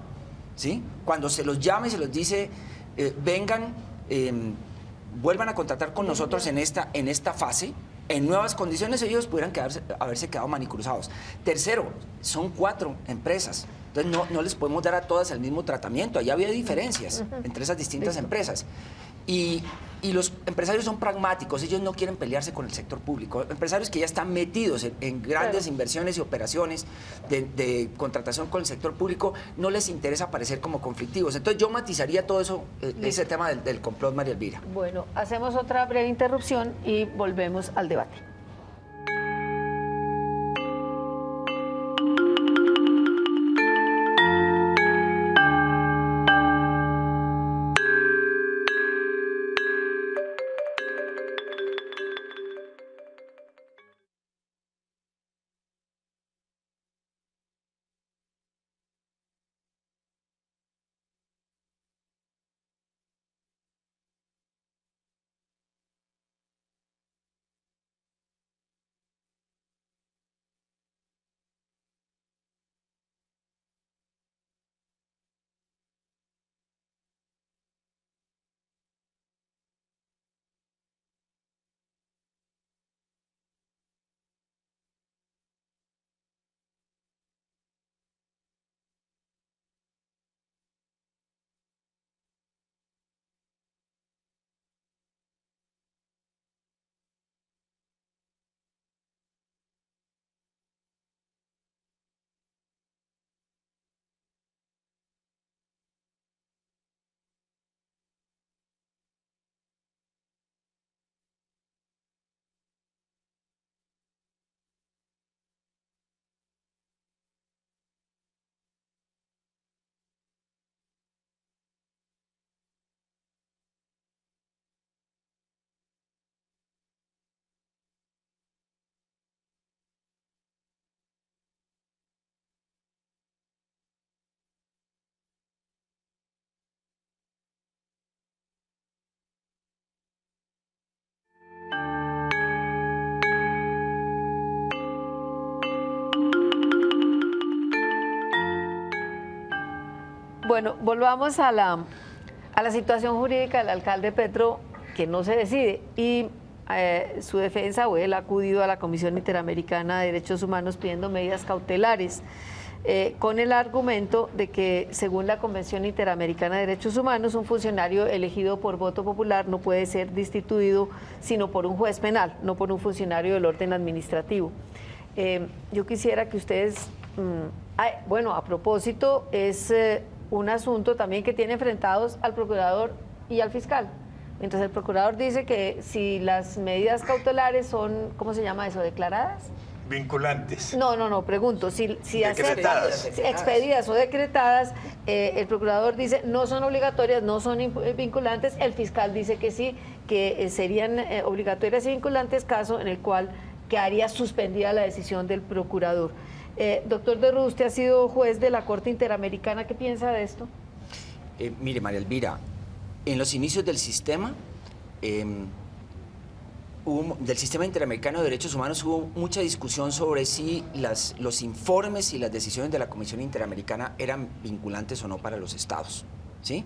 ¿sí? Cuando se los llama y se los dice, vengan, vuelvan a contratar con nosotros en esta fase, en nuevas condiciones, ellos pudieran haberse quedado manicruzados. Tercero, son 4 empresas. Entonces no les podemos dar a todas el mismo tratamiento. Allá había diferencias entre esas distintas empresas. Y los empresarios son pragmáticos, ellos no quieren pelearse con el sector público. Empresarios que ya están metidos en grandes inversiones y operaciones de contratación con el sector público, no les interesa parecer como conflictivos. Entonces yo matizaría todo eso, ese tema del complot, María Elvira. Bueno, hacemos otra breve interrupción y volvemos al debate. Bueno, volvamos a la situación jurídica del alcalde Petro, que no se decide. Y su defensa, o él ha acudido a la Comisión Interamericana de Derechos Humanos pidiendo medidas cautelares, con el argumento de que, según la Convención Interamericana de Derechos Humanos, un funcionario elegido por voto popular no puede ser destituido sino por un juez penal, no por un funcionario del orden administrativo. Yo quisiera que ustedes, bueno, a propósito, es un asunto también que tiene enfrentados al procurador y al fiscal. Mientras el procurador dice que si las medidas cautelares son, ¿cómo se llama eso?, declaradas. Vinculantes. No, pregunto, si Decretadas. expedidas o decretadas, el procurador dice no son obligatorias, no son vinculantes, el fiscal dice que sí, que serían obligatorias y vinculantes, caso en el cual quedaría suspendida la decisión del procurador. Doctor de Ruz, usted ha sido juez de la Corte Interamericana, ¿qué piensa de esto? Mire, María Elvira, en los inicios del sistema, del Sistema Interamericano de Derechos Humanos, hubo mucha discusión sobre si los informes y las decisiones de la Comisión Interamericana eran vinculantes o no para los estados, ¿sí?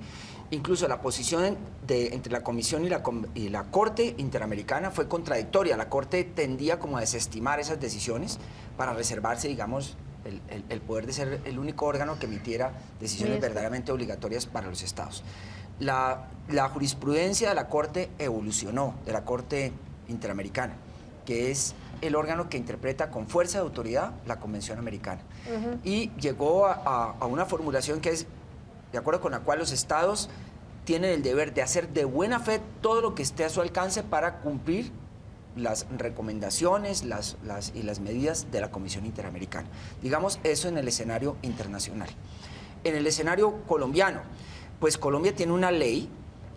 Incluso la posición entre la Comisión y la Corte Interamericana fue contradictoria. La Corte tendía como a desestimar esas decisiones para reservarse, digamos, el poder de ser el único órgano que emitiera decisiones verdaderamente obligatorias para los estados. La jurisprudencia de la Corte evolucionó, de la Corte Interamericana, que es el órgano que interpreta con fuerza de autoridad la Convención Americana. Y llegó a una formulación que es de acuerdo con la cual los estados tienen el deber de hacer de buena fe todo lo que esté a su alcance para cumplir las recomendaciones y las medidas de la Comisión Interamericana. Digamos, eso en el escenario internacional. En el escenario colombiano, pues Colombia tiene una ley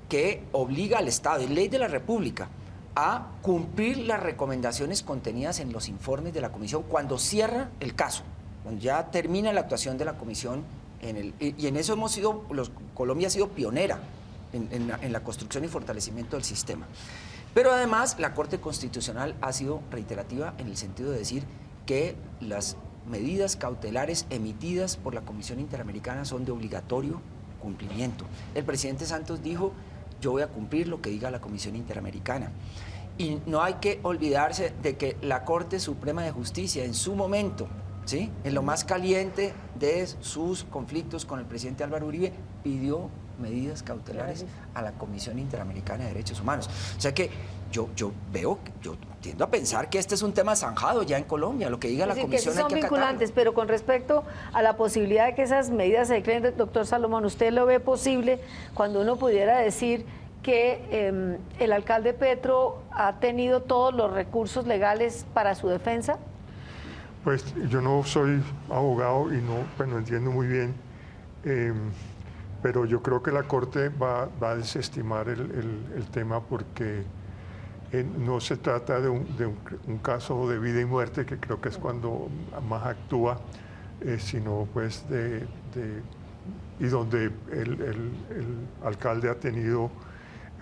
que obliga al Estado, es ley de la República, a cumplir las recomendaciones contenidas en los informes de la Comisión cuando cierra el caso, cuando ya termina la actuación de la Comisión. Y en eso Colombia ha sido pionera en la construcción y fortalecimiento del sistema. Pero además la Corte Constitucional ha sido reiterativa en el sentido de decir que las medidas cautelares emitidas por la Comisión Interamericana son de obligatorio cumplimiento. El presidente Santos dijo: yo voy a cumplir lo que diga la Comisión Interamericana. Y no hay que olvidarse de que la Corte Suprema de Justicia en su momento, ¿sí?, en lo más caliente de sus conflictos con el presidente Álvaro Uribe, pidió medidas cautelares a la Comisión Interamericana de Derechos Humanos. O sea que yo tiendo a pensar que este es un tema zanjado ya en Colombia, lo que diga la Comisión hay que acatarlo. Son vinculantes, pero con respecto a la posibilidad de que esas medidas se declaren, doctor Salomón, ¿usted lo ve posible cuando uno pudiera decir que el alcalde Petro ha tenido todos los recursos legales para su defensa? Pues yo no soy abogado y no entiendo muy bien, pero yo creo que la Corte va a desestimar el tema porque no se trata de un caso de vida y muerte, que creo que es cuando más actúa, sino pues y donde el alcalde ha tenido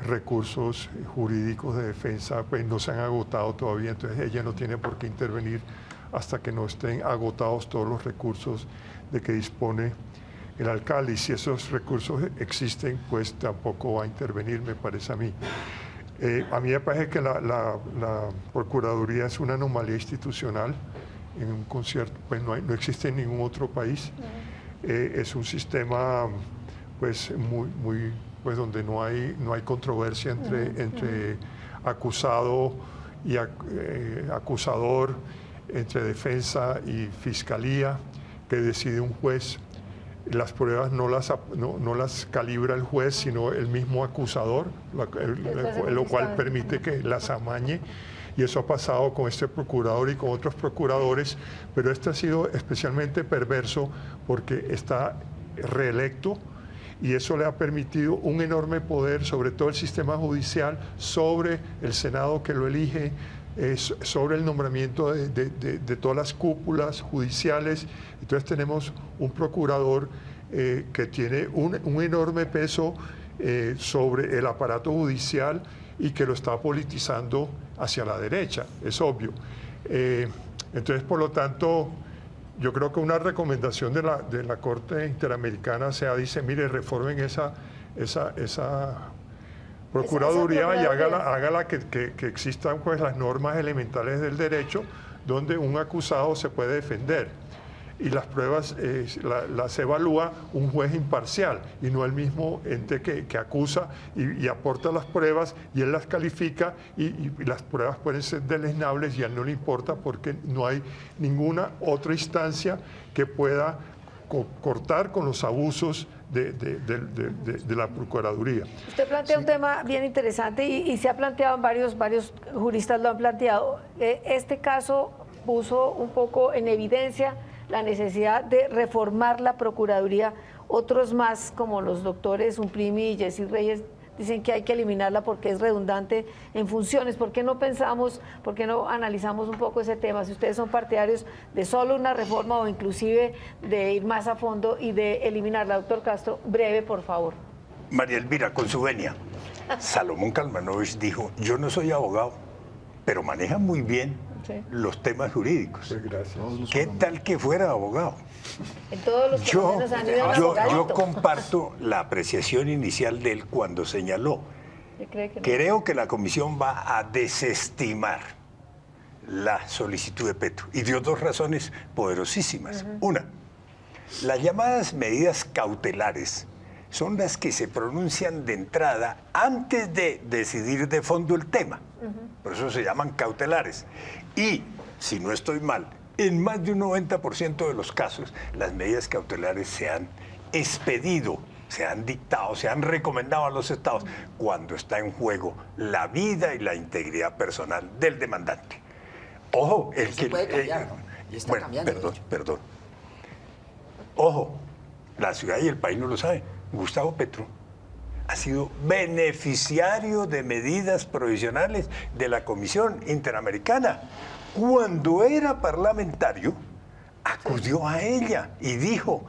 recursos jurídicos de defensa, pues no se han agotado todavía, entonces ella no tiene por qué intervenir hasta que no estén agotados todos los recursos de que dispone el alcalde. Y si esos recursos existen, pues tampoco va a intervenir, me parece a mí. A mí me parece que la Procuraduría es una anomalía institucional en un concierto, pues no existe en ningún otro país. Es un sistema pues muy pues donde no hay controversia entre acusado y acusador, entre defensa y fiscalía, que decide un juez. Las pruebas no las calibra el juez, sino el mismo acusador, lo cual permite que las amañe. Y eso ha pasado con este procurador y con otros procuradores, pero este ha sido especialmente perverso porque está reelecto y eso le ha permitido un enorme poder sobre todo el sistema judicial, sobre el Senado que lo elige, sobre el nombramiento de todas las cúpulas judiciales. Entonces tenemos un procurador que tiene un enorme peso sobre el aparato judicial y que lo está politizando hacia la derecha, es obvio. Entonces, por lo tanto, yo creo que una recomendación de la Corte Interamericana dice, mire, reformen esa Procuraduría y hágala que existan pues las normas elementales del derecho donde un acusado se puede defender. Y las pruebas las evalúa un juez imparcial y no el mismo ente que acusa y aporta las pruebas y él las califica y las pruebas pueden ser deleznables y a él no le importa porque no hay ninguna otra instancia que pueda cortar con los abusos de la Procuraduría. Usted plantea un tema bien interesante y se ha planteado, varios juristas lo han planteado. Este caso puso un poco en evidencia la necesidad de reformar la Procuraduría. Otros más, como los doctores Umprimi y Jessy Reyes, dicen que hay que eliminarla porque es redundante en funciones. ¿Por qué no pensamos, por qué no analizamos un poco ese tema? Si ustedes son partidarios de solo una reforma o inclusive de ir más a fondo y de eliminarla. Doctor Castro, breve, por favor. María Elvira, con su venia. Salomón Kalmanovich dijo, yo no soy abogado, pero maneja muy bien los temas jurídicos. Pues gracias. ¿Qué tal que fuera abogado? En todos los procesos han ido yo comparto la apreciación inicial de él cuando señaló. Creo que la comisión va a desestimar la solicitud de Petro. Y dio dos razones poderosísimas. Una, las llamadas medidas cautelares son las que se pronuncian de entrada antes de decidir de fondo el tema. Por eso se llaman cautelares. Y, si no estoy mal, en más de un 90% de los casos, las medidas cautelares se han expedido, se han dictado, se han recomendado a los estados cuando está en juego la vida y la integridad personal del demandante. Ojo, el que... puede cambiar, ¿no? Y está cambiando, perdón. Ojo, la ciudad y el país no lo saben. Gustavo Petro ha sido beneficiario de medidas provisionales de la Comisión Interamericana. Cuando era parlamentario, acudió a ella y dijo,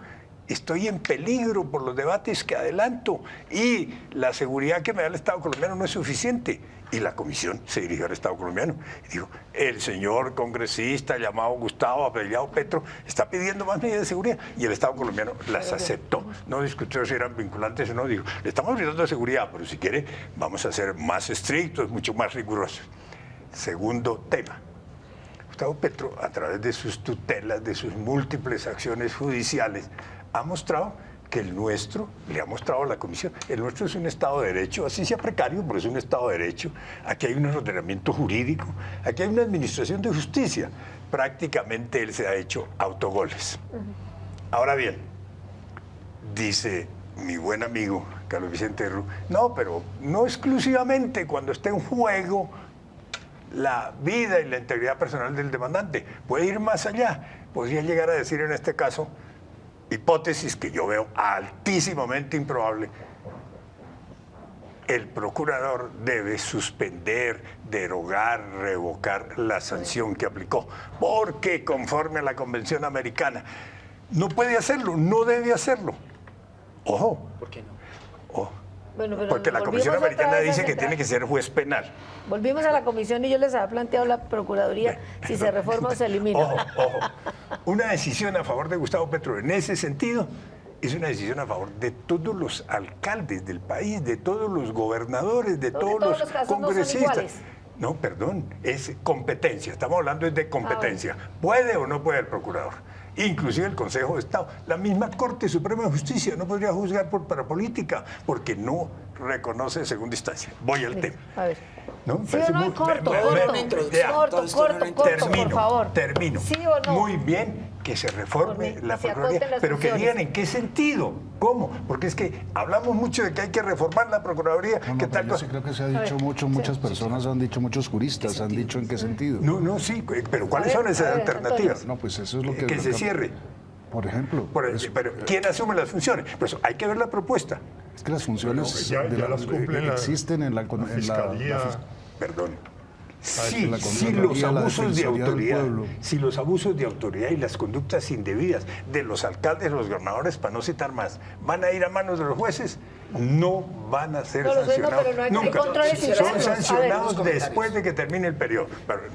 estoy en peligro por los debates que adelanto y la seguridad que me da el Estado colombiano no es suficiente. Y la comisión se dirigió al Estado colombiano y dijo, el señor congresista llamado Gustavo apellidado Petro está pidiendo más medidas de seguridad y el Estado colombiano las aceptó. No discutió si eran vinculantes o no, dijo, le estamos brindando seguridad, pero si quiere vamos a ser más estrictos, mucho más rigurosos. Segundo tema. Gustavo Petro, a través de sus tutelas, de sus múltiples acciones judiciales, ha mostrado que el nuestro, le ha mostrado a la comisión, el nuestro es un Estado de Derecho, así sea precario, pero es un Estado de Derecho, aquí hay un ordenamiento jurídico, aquí hay una administración de justicia. Prácticamente él se ha hecho autogoles. Ahora bien, dice mi buen amigo Carlos Vicente Ru, no, pero no exclusivamente cuando esté en juego la vida y la integridad personal del demandante, puede ir más allá, podría llegar a decir en este caso, hipótesis que yo veo altísimamente improbable, el procurador debe suspender, derogar, revocar la sanción que aplicó, porque conforme a la Convención Americana no puede hacerlo, no debe hacerlo. Ojo. ¿Por qué no? Ojo. Bueno, porque la Comisión Americana dice que tiene que ser juez penal. Volvimos a la comisión y yo les había planteado la Procuraduría, si se reforma o se elimina. Ojo. Una decisión a favor de Gustavo Petro en ese sentido es una decisión a favor de todos los alcaldes del país, de todos los gobernadores, de todos los congresistas. No, perdón, es competencia. Estamos hablando de competencia. ¿Puede o no puede el procurador? Inclusive el Consejo de Estado, la misma Corte Suprema de Justicia no podría juzgar por parapolítica porque no reconoce segunda instancia. Voy al tema. A ver. ¿No? ¿Sí o no? Corto, por favor. Termino. ¿Sí o no? Muy bien que se reforme la Procuraduría, pero que digan en qué sentido, cómo, porque es que hablamos mucho de que hay que reformar la Procuraduría. No, tal cosa? Sí creo que se ha dicho mucho, muchas personas han dicho, muchos juristas han dicho en qué sentido. No, sí, pero ¿cuáles son esas alternativas? No, pues eso es lo que se cierre. Por ejemplo. Pero ¿quién asume las funciones? Pues hay que ver la propuesta. Es que las funciones las cumplen existen en la Fiscalía. Perdón. Si los abusos de autoridad y las conductas indebidas de los alcaldes, los gobernadores, para no citar más, van a ir a manos de los jueces, no van a ser No, lo sé, no, sancionados pero no hay nunca. controles Son internos. A ver. sancionados después de que termine el periodo.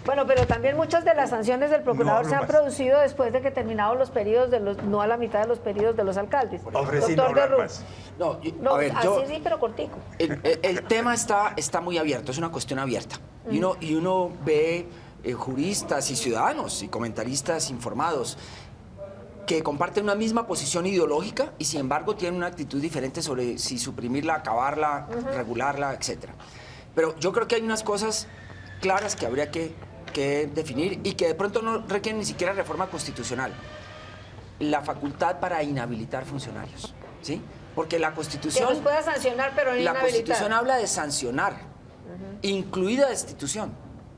Bueno, pero también muchas de las sanciones del procurador No, se han más. producido después de que terminados los periodos, no a la mitad de los periodos de los alcaldes. Ofrecí no Doctor de hablar Ruz. más. No, No, a ver, así yo, sí, pero cortico. el tema está muy abierto, es una cuestión abierta. Y uno ve juristas y ciudadanos y comentaristas informados que comparten una misma posición ideológica y sin embargo tienen una actitud diferente sobre si suprimirla, acabarla, regularla, etc. Pero yo creo que hay unas cosas claras que habría que definir y que de pronto no requieren ni siquiera reforma constitucional. La facultad para inhabilitar funcionarios, ¿sí? Porque la Que Constitución... los pueda sancionar, pero no La inhabilitar. Constitución habla de sancionar, incluida destitución,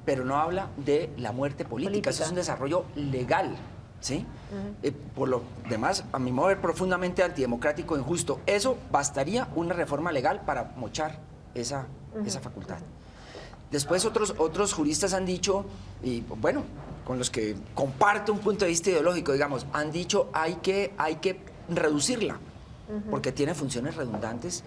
pero no habla de la muerte política. Eso es un desarrollo legal, ¿sí? Por lo demás, a mi modo de ver, profundamente antidemocrático e injusto. Eso bastaría una reforma legal para mochar esa facultad. Después otros juristas han dicho, y bueno, con los que comparto un punto de vista ideológico, digamos, han dicho hay que reducirla, porque tiene funciones redundantes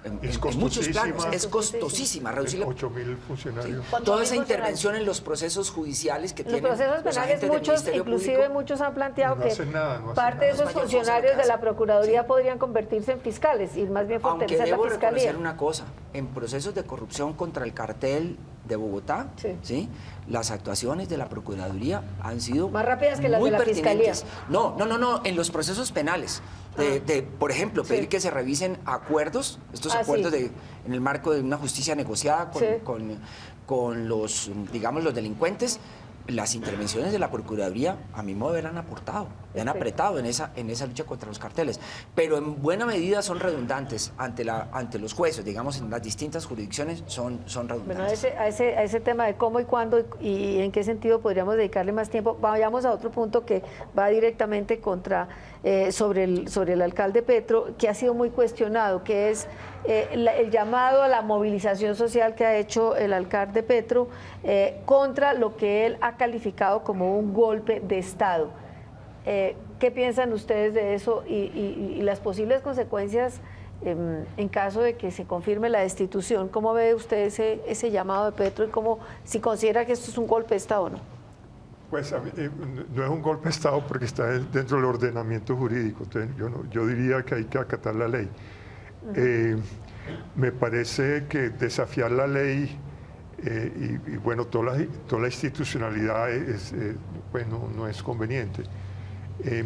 en muchos planos. Es costosísima reducirla. 8.000 funcionarios. Con Toda 2.000 esa intervención funcionarios. en los procesos judiciales que Los tienen procesos los penales, agentes del muchos, Ministerio inclusive Público. muchos han planteado No que hacen nada, no hacen parte de nada. esos No es mayor cosa funcionarios que de la hacen. Procuraduría podrían convertirse en fiscales y más bien Aunque fortalecer la debo fiscalía. reconocer una cosa, en procesos de corrupción contra el cartel de Bogotá, Sí. ¿sí? Las actuaciones de la Procuraduría han sido Más rápidas que las muy de la pertinentes. Fiscalía. No, en los procesos penales. Por ejemplo, pedir Sí. que se revisen acuerdos, estos Ah, acuerdos sí. en el marco de una justicia negociada Sí. con los, digamos, los delincuentes. Las intervenciones de la Procuraduría, a mi modo de ver, han aportado, y han Perfecto. apretado en esa lucha contra los carteles, pero en buena medida son redundantes ante los jueces, digamos, en las distintas jurisdicciones son Bueno, redundantes. a ese tema de cómo y cuándo y en qué sentido podríamos dedicarle más tiempo, vayamos a otro punto que va directamente sobre el alcalde Petro, que ha sido muy cuestionado, que es el llamado a la movilización social que ha hecho el alcalde Petro contra lo que él ha calificado como un golpe de Estado. ¿Qué piensan ustedes de eso y las posibles consecuencias en caso de que se confirme la destitución? ¿Cómo ve usted ese llamado de Petro y si considera que esto es un golpe de Estado o no? Pues no es un golpe de Estado porque está dentro del ordenamiento jurídico. Entonces, yo diría que hay que acatar la ley. Me parece que desafiar la ley y bueno, toda la institucionalidad pues no es conveniente.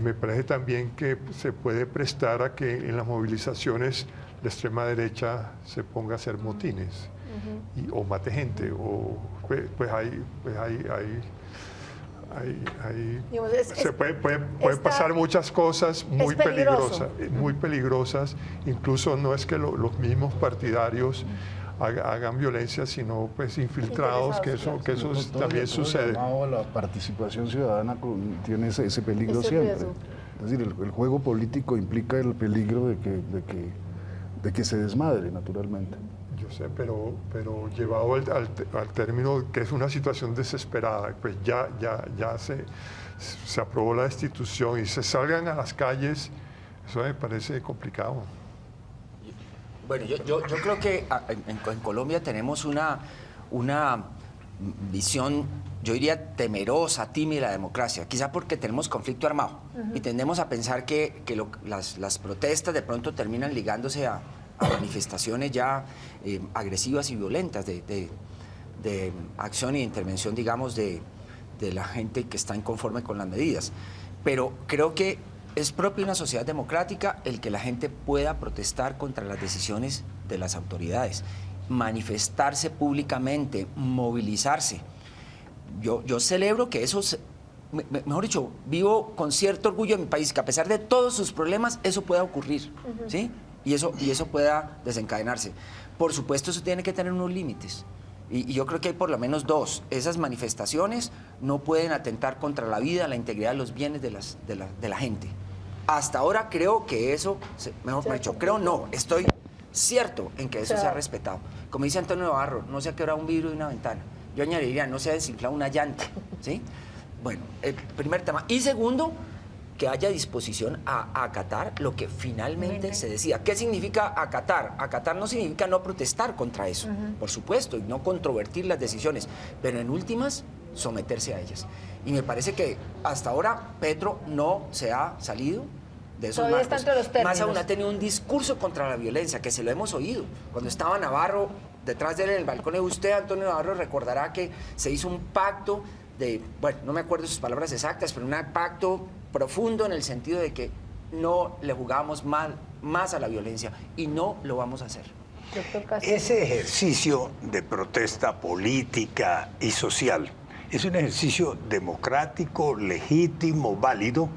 Me parece también que se puede prestar a que en las movilizaciones la extrema derecha se ponga a hacer motines o mate gente, o pues hay Digamos, puede pasar muchas cosas muy peligroso. peligrosas. Incluso no es que los mismos partidarios hagan violencia, sino pues infiltrados, que eso también sucede. La participación ciudadana tiene ese peligro Ese siempre. riesgo. Es decir, el juego político implica el peligro de que se desmadre, naturalmente. Yo sé, pero llevado al término que es una situación desesperada, pues ya se aprobó la destitución y se salgan a las calles, eso me parece complicado. Bueno, yo creo que en Colombia tenemos una visión, yo diría, temerosa, tímida de la democracia, quizá porque tenemos conflicto armado y tendemos a pensar que las protestas de pronto terminan ligándose a manifestaciones ya agresivas y violentas de acción e intervención, digamos, de la gente que está inconforme con las medidas. Pero creo que es propio de una sociedad democrática el que la gente pueda protestar contra las decisiones de las autoridades, manifestarse públicamente, movilizarse. Yo celebro que eso, mejor dicho, vivo con cierto orgullo en mi país, que a pesar de todos sus problemas, eso pueda ocurrir, ¿sí? Y eso pueda desencadenarse. Por supuesto, eso tiene que tener unos límites. Y yo creo que hay por lo menos dos. Esas manifestaciones no pueden atentar contra la vida, la integridad de los bienes de la gente. Hasta ahora creo que eso, mejor dicho, creo no, estoy cierto en que eso se ha respetado. Como dice Antonio Navarro, no se ha quebrado un vidrio de una ventana. Yo añadiría, no se ha desinflado una llanta, ¿sí? Bueno, el primer tema. Y segundo, que haya disposición a acatar lo que finalmente se decida. ¿Qué significa acatar? Acatar no significa no protestar contra eso, por supuesto, y no controvertir las decisiones, pero en últimas someterse a ellas. Y me parece que hasta ahora Petro no se ha salido de esos Todavía marcos. está entre los términos. Más aún ha tenido un discurso contra la violencia, que se lo hemos oído. Cuando estaba Navarro detrás de él en el balcón, usted, Antonio Navarro, recordará que se hizo un pacto de, bueno, no me acuerdo sus palabras exactas, pero un pacto profundo en el sentido de que no le jugábamos más a la violencia, y no lo vamos a hacer. Ese ejercicio de protesta política y social es un ejercicio democrático, legítimo, válido,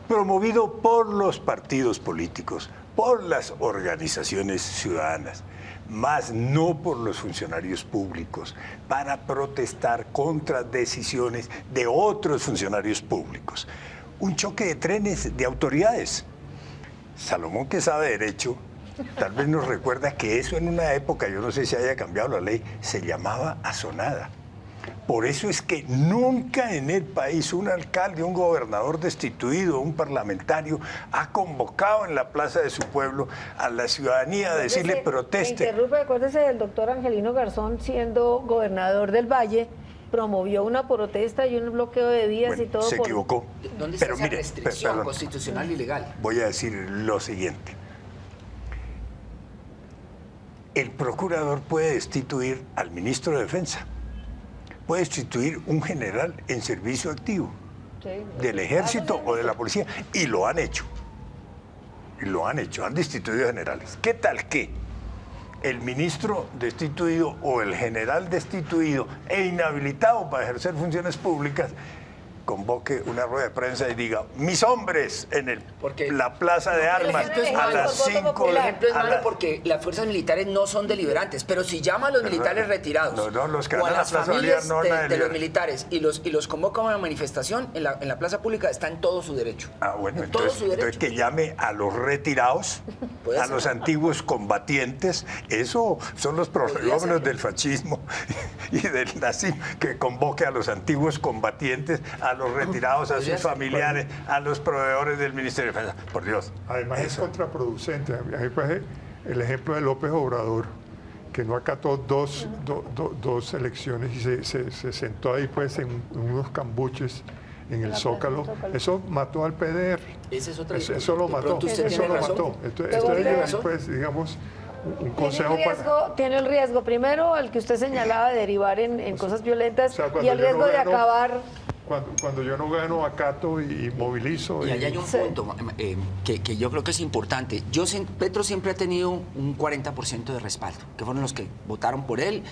promovido por los partidos políticos, por las organizaciones ciudadanas, más no por los funcionarios públicos, para protestar contra decisiones de otros funcionarios públicos. Un choque de trenes de autoridades. Salomón, que sabe derecho, tal vez nos recuerda que eso en una época, yo no sé si haya cambiado la ley, se llamaba azonada. Por eso es que nunca en el país un alcalde, un gobernador destituido, un parlamentario ha convocado en la plaza de su pueblo a la ciudadanía a decirle proteste. Interrumpe, acuérdese del doctor Angelino Garzón, siendo gobernador del Valle, promovió una protesta y un bloqueo de vías, Bueno, y todo. se equivocó. ¿Dónde está Pero esa mire, restricción perdón. constitucional y legal? Voy a decir lo siguiente. El procurador puede destituir al ministro de Defensa, puede destituir un general en servicio activo del ejército o de la policía, y lo han hecho. Y lo han hecho, han destituido generales. ¿Qué tal que el ministro destituido o el general destituido e inhabilitado para ejercer funciones públicas convoque una rueda de prensa y diga: mis hombres en la plaza de armas a las 5 El ejemplo es malo porque las fuerzas militares no son deliberantes, pero si llama a los militares retirados los que o a van a la las Plaza familias Bolívar no van a de los deliberar. militares y los convoca a una manifestación en la plaza pública, está en todo su derecho. Bueno, en todo su derecho. entonces que llame a los retirados, a los antiguos combatientes. Eso son los prolegómenos del fascismo y del nazismo, que convoque a los antiguos combatientes, a los retirados, a sus familiares, a los proveedores del Ministerio de Defensa. Por Dios. Además es contraproducente. A mí me parece el ejemplo de López Obrador, que no acató dos elecciones y se sentó ahí pues en unos cambuches en el Zócalo. Eso mató al PDR. Esa es otra Eso lo mató. Eso lo mató. Entonces, pues, digamos, un consejo tiene el riesgo, primero, al que usted señalaba, de derivar en cosas violentas, O sea, y el riesgo de acabar. Cuando yo no gano, acato y movilizo. Y ahí hay un punto que yo creo que es importante. Petro siempre ha tenido un 40% de respaldo, que fueron los que votaron por él.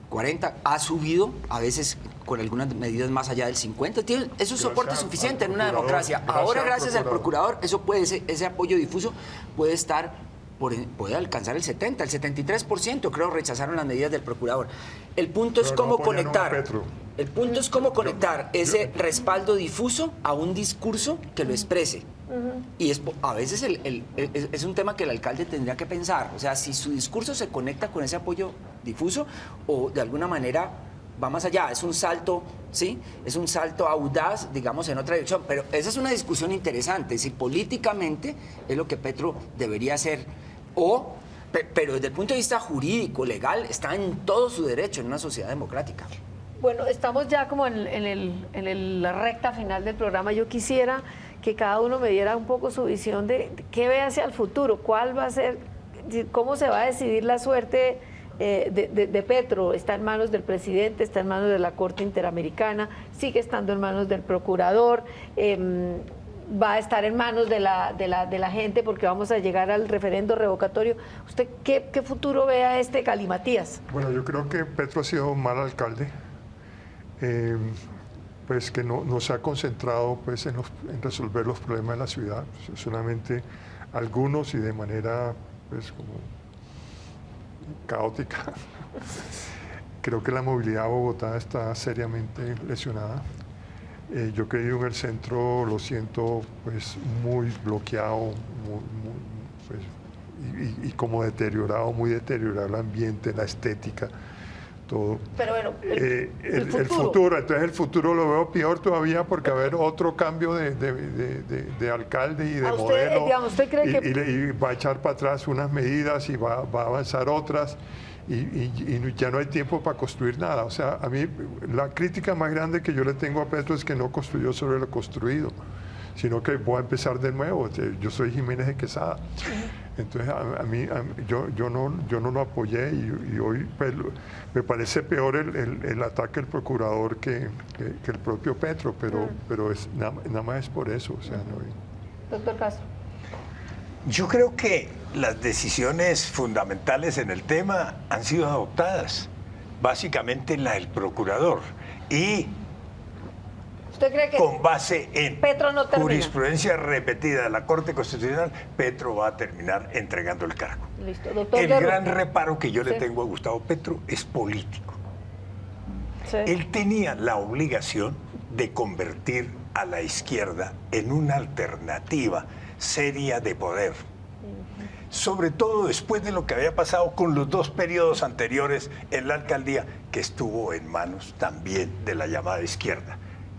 40, ha subido, a veces con algunas medidas más allá del 50. Tiene, eso es soporte suficiente en una democracia. Ahora, gracias al procurador, eso puede, ese apoyo difuso puede estar, puede alcanzar el 70, el 73%, creo, rechazaron las medidas del procurador. El punto es cómo conectar. El punto es cómo conectar ese respaldo difuso a un discurso que lo exprese. Y a veces es un tema que el alcalde tendría que pensar. O sea, si su discurso se conecta con ese apoyo difuso o de alguna manera va más allá. Es un salto, ¿sí? Es un salto audaz, digamos, en otra dirección. Pero esa es una discusión interesante. Si políticamente es lo que Petro debería hacer pero desde el punto de vista jurídico, legal, está en todo su derecho en una sociedad democrática. Bueno, estamos ya como en la recta final del programa. Yo quisiera que cada uno me diera un poco su visión de qué ve hacia el futuro, cuál va a ser, cómo se va a decidir la suerte de Petro. Está en manos del presidente, está en manos de la Corte Interamericana, sigue estando en manos del procurador, va a estar en manos de la gente, porque vamos a llegar al referendo revocatorio. ¿Usted qué futuro ve a este Galimatías? Bueno, yo creo que Petro ha sido un mal alcalde. Pues que no se ha concentrado pues en resolver los problemas de la ciudad, solamente algunos y de manera pues como caótica. Creo que la movilidad de Bogotá está seriamente lesionada. Yo que vivo en el centro lo siento pues muy bloqueado, y como deteriorado, muy deteriorado el ambiente, la estética. todo. Pero bueno, El futuro, entonces el futuro lo veo peor todavía porque va a haber otro cambio de alcalde y de ¿A usted, modelo. digamos, usted cree y va a echar para atrás unas medidas y va a avanzar otras. Y ya no hay tiempo para construir nada. O sea, a mí la crítica más grande que yo le tengo a Petro es que no construyó sobre lo construido, sino que voy a empezar de nuevo. Yo soy Jiménez de Quesada. Entonces, yo no lo apoyé y hoy pues, me parece peor el ataque al procurador que el propio Petro, pero nada más es por eso. O sea, Doctor Castro. Yo creo que las decisiones fundamentales en el tema han sido adoptadas, básicamente la del procurador. Y ¿usted cree que con base en Petro no termina? Jurisprudencia repetida de la Corte Constitucional, Petro va a terminar entregando el cargo. Listo, doctor. El gran reparo que yo le tengo a Gustavo Petro es político. Sí. Él tenía la obligación de convertir a la izquierda en una alternativa seria de poder. Sobre todo después de lo que había pasado con los 2 periodos anteriores en la alcaldía, que estuvo en manos también de la llamada izquierda.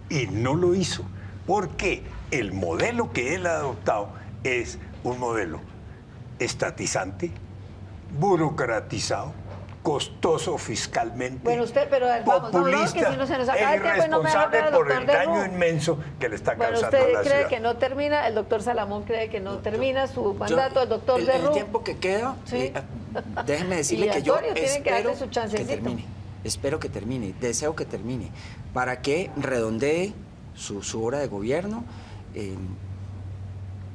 Y no lo hizo, porque el modelo que él ha adoptado es un modelo estatizante, burocratizado, costoso fiscalmente, Bueno, usted, pero vamos, populista, que si no se nos acaba el tiempo y no me irresponsable habla el por doctor el de daño Rú. inmenso que le está Bueno, causando a usted la cree ciudad. que no termina, el doctor Salamón cree que no termina su mandato, el doctor el de Rú. tiempo que queda, Sí. déjenme decirle Y que yo Antonio tiene que darle espero su que chancecito. termine. Espero que termine, deseo que termine, para que redondee su obra de gobierno,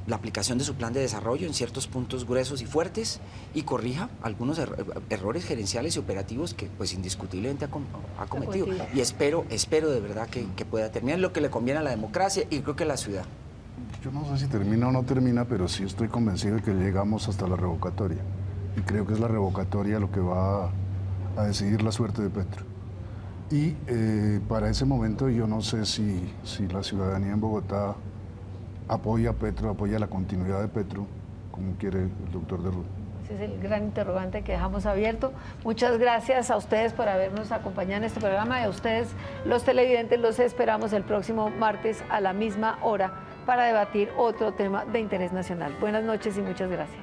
la aplicación de su plan de desarrollo en ciertos puntos gruesos y fuertes y corrija algunos errores gerenciales y operativos que pues indiscutiblemente ha cometido. Y espero de verdad que pueda terminar lo que le conviene a la democracia y creo que a la ciudad. Yo no sé si termina o no termina, pero sí estoy convencido de que llegamos hasta la revocatoria. Y creo que es la revocatoria lo que va a decidir la suerte de Petro. Y para ese momento yo no sé si la ciudadanía en Bogotá apoya a Petro, apoya la continuidad de Petro, como quiere el doctor de Rú. Ese es el gran interrogante que dejamos abierto. Muchas gracias a ustedes por habernos acompañado en este programa y a ustedes, los televidentes, los esperamos el próximo martes a la misma hora para debatir otro tema de interés nacional. Buenas noches y muchas gracias.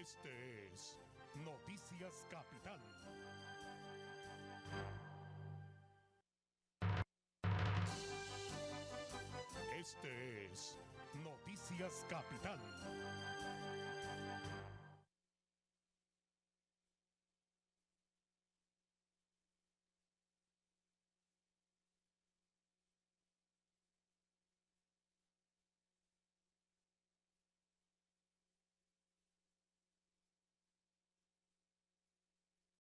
Este es Noticias Capital. Este es Noticias Capital.